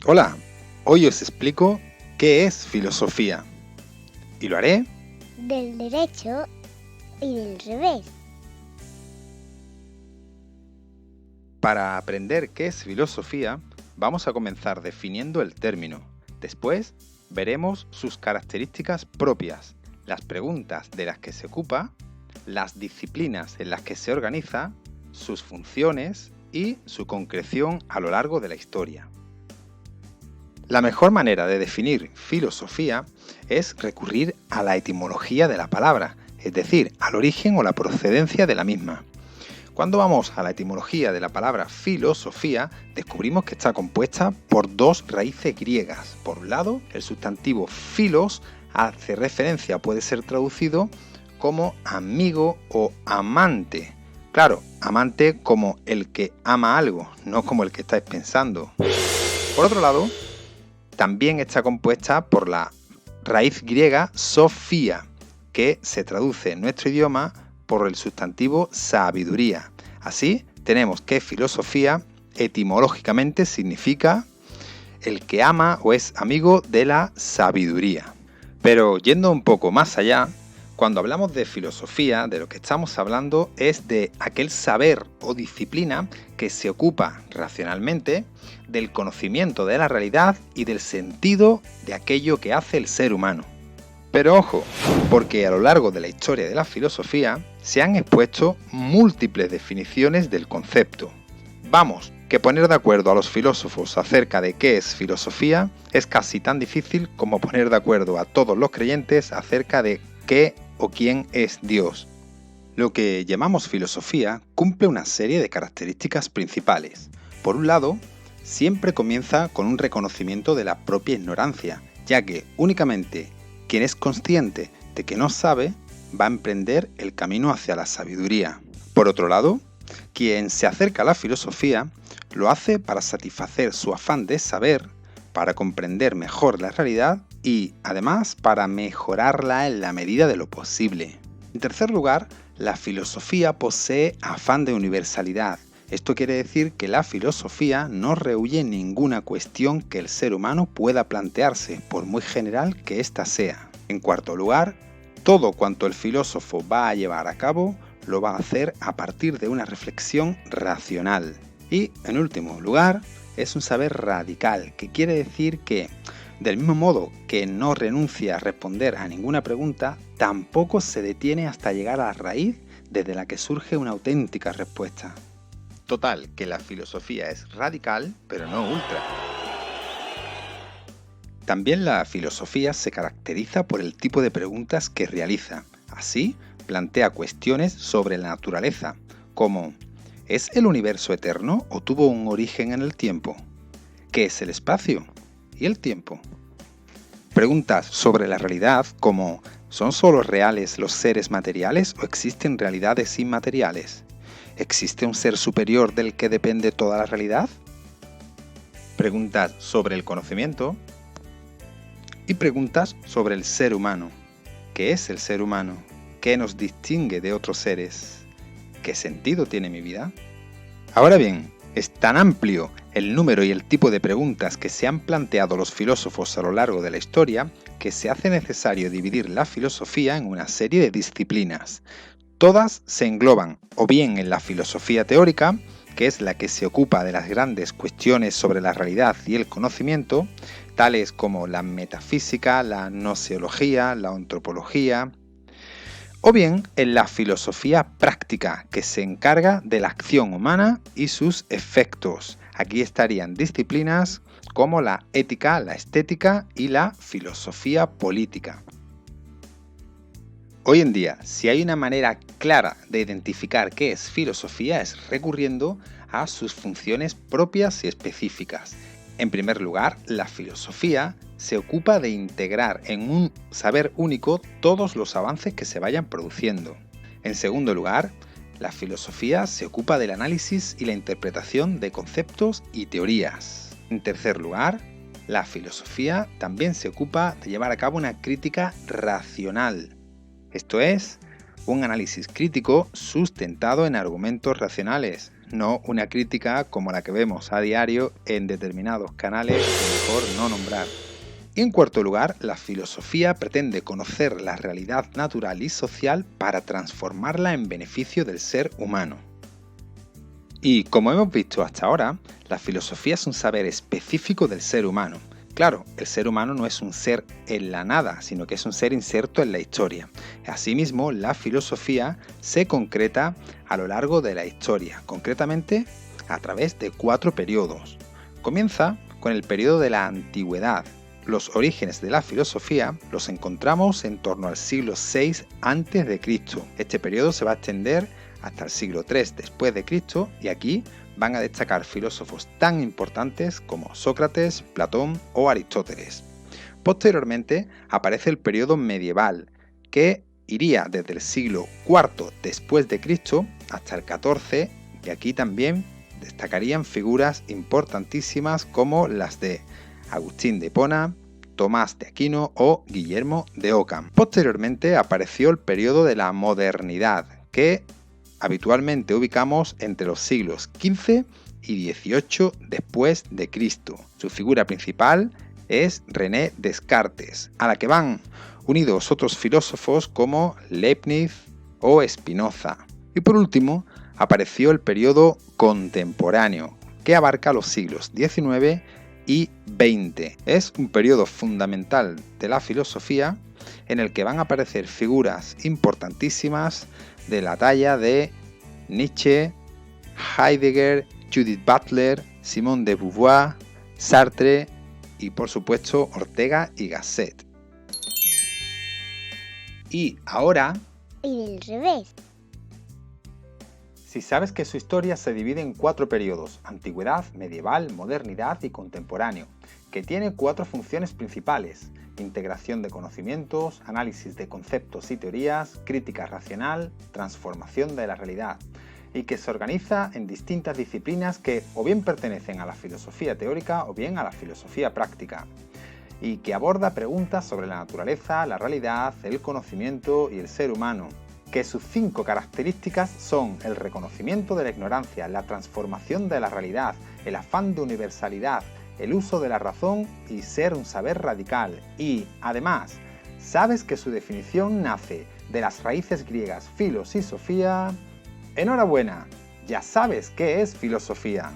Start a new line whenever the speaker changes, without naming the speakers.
Hola, hoy os explico qué es filosofía y lo haré
Del derecho y del revés.
para aprender qué es filosofía. Vamos a comenzar definiendo el término. Después veremos sus características propias, las preguntas de las que se ocupa, las disciplinas en las que se organiza, sus funciones y su concreción a lo largo de la historia. La mejor manera de definir filosofía es recurrir a la etimología de la palabra, es decir, al origen o la procedencia de la misma. Cuando vamos a la etimología de la palabra filosofía, descubrimos que está compuesta por dos raíces griegas. Por un lado, el sustantivo philos hace referencia, puede ser traducido como amigo o amante. Claro, amante como el que ama algo, no como el que estáis pensando. Por otro lado, también está compuesta por la raíz griega sofía, que se traduce en nuestro idioma por el sustantivo sabiduría. Así, tenemos que filosofía etimológicamente significa el que ama o es amigo de la sabiduría. Pero yendo un poco más allá, cuando hablamos de filosofía, de lo que estamos hablando es de aquel saber o disciplina que se ocupa racionalmente del conocimiento de la realidad y del sentido de aquello que hace el ser humano. Pero ojo, porque a lo largo de la historia de la filosofía se han expuesto múltiples definiciones del concepto. Vamos, que poner de acuerdo a los filósofos acerca de qué es filosofía es casi tan difícil como poner de acuerdo a todos los creyentes acerca de qué o quién es Dios. Lo que llamamos filosofía cumple una serie de características principales. Por un lado, siempre comienza con un reconocimiento de la propia ignorancia, ya que únicamente quien es consciente de que no sabe va a emprender el camino hacia la sabiduría. Por otro lado, quien se acerca a la filosofía lo hace para satisfacer su afán de saber, para comprender mejor la realidad y, además, para mejorarla en la medida de lo posible. En tercer lugar, la filosofía posee afán de universalidad. Esto quiere decir que la filosofía no rehúye ninguna cuestión que el ser humano pueda plantearse, por muy general que ésta sea. En cuarto lugar, todo cuanto el filósofo va a llevar a cabo lo va a hacer a partir de una reflexión racional. Y, en último lugar, es un saber radical, que quiere decir que, del mismo modo que no renuncia a responder a ninguna pregunta, tampoco se detiene hasta llegar a la raíz desde la que surge una auténtica respuesta. Total, que la filosofía es radical, pero no ultra. También la filosofía se caracteriza por el tipo de preguntas que realiza. Así, plantea cuestiones sobre la naturaleza, como ¿es el universo eterno o tuvo un origen en el tiempo? ¿Qué es el espacio y el tiempo? Preguntas sobre la realidad como ¿son solo reales los seres materiales o existen realidades inmateriales? ¿Existe un ser superior del que depende toda la realidad? Preguntas sobre el conocimiento y preguntas sobre el ser humano. ¿Qué es el ser humano? ¿Qué nos distingue de otros seres? ¿Qué sentido tiene mi vida? Ahora bien, es tan amplio el número y el tipo de preguntas que se han planteado los filósofos a lo largo de la historia que se hace necesario dividir la filosofía en una serie de disciplinas. Todas se engloban o bien en la filosofía teórica, que es la que se ocupa de las grandes cuestiones sobre la realidad y el conocimiento, tales como la metafísica, la gnoseología, la antropología, o bien en la filosofía práctica, que se encarga de la acción humana y sus efectos. Aquí estarían disciplinas como la ética, la estética y la filosofía política. Hoy en día, si hay una manera clara de identificar qué es filosofía, es recurriendo a sus funciones propias y específicas. En primer lugar, la filosofía se ocupa de integrar en un saber único todos los avances que se vayan produciendo. En segundo lugar, la filosofía se ocupa del análisis y la interpretación de conceptos y teorías. En tercer lugar, la filosofía también se ocupa de llevar a cabo una crítica racional. Esto es, Un análisis crítico sustentado en argumentos racionales, no una crítica como la que vemos a diario en determinados canales que mejor no nombrar. Y en cuarto lugar, la filosofía pretende conocer la realidad natural y social para transformarla en beneficio del ser humano. Y como hemos visto hasta ahora, la filosofía es un saber específico del ser humano. Claro, el ser humano no es un ser en la nada, sino que es un ser inserto en la historia. Asimismo, la filosofía se concreta a lo largo de la historia, concretamente a través de 4 periodos. Comienza con el periodo de la antigüedad. Los orígenes de la filosofía los encontramos en torno al siglo VI a.C. Este periodo se va a extender hasta el siglo III después de Cristo y aquí van a destacar filósofos tan importantes como Sócrates, Platón o Aristóteles. Posteriormente aparece el periodo medieval, que iría desde el siglo IV después de Cristo hasta el XIV, y aquí también destacarían figuras importantísimas como las de Agustín de Hipona, Tomás de Aquino o Guillermo de Ockham. Posteriormente apareció el periodo de la modernidad, que habitualmente ubicamos entre los siglos XV y XVIII después de Cristo. Su figura principal es René Descartes, a la que van unidos otros filósofos como Leibniz o Spinoza. Y por último, apareció el periodo contemporáneo, que abarca los siglos XIX y XX. Es un periodo fundamental de la filosofía en el que van a aparecer figuras importantísimas de la talla de Nietzsche, Heidegger, Judith Butler, Simone de Beauvoir, Sartre y por supuesto Ortega y Gasset. Y ahora...
Y del revés.
Si sabes que su historia se divide en 4 periodos, antigüedad, medieval, modernidad y contemporáneo, que tiene 4 funciones principales: integración de conocimientos, análisis de conceptos y teorías, crítica racional, transformación de la realidad, y que se organiza en distintas disciplinas que o bien pertenecen a la filosofía teórica o bien a la filosofía práctica, y que aborda preguntas sobre la naturaleza, la realidad, el conocimiento y el ser humano, que sus 5 características son el reconocimiento de la ignorancia, la transformación de la realidad, el afán de universalidad, el uso de la razón y ser un saber radical. Y, además, ¿sabes que su definición nace de las raíces griegas filos y sofía? ¡Enhorabuena! Ya sabes qué es filosofía.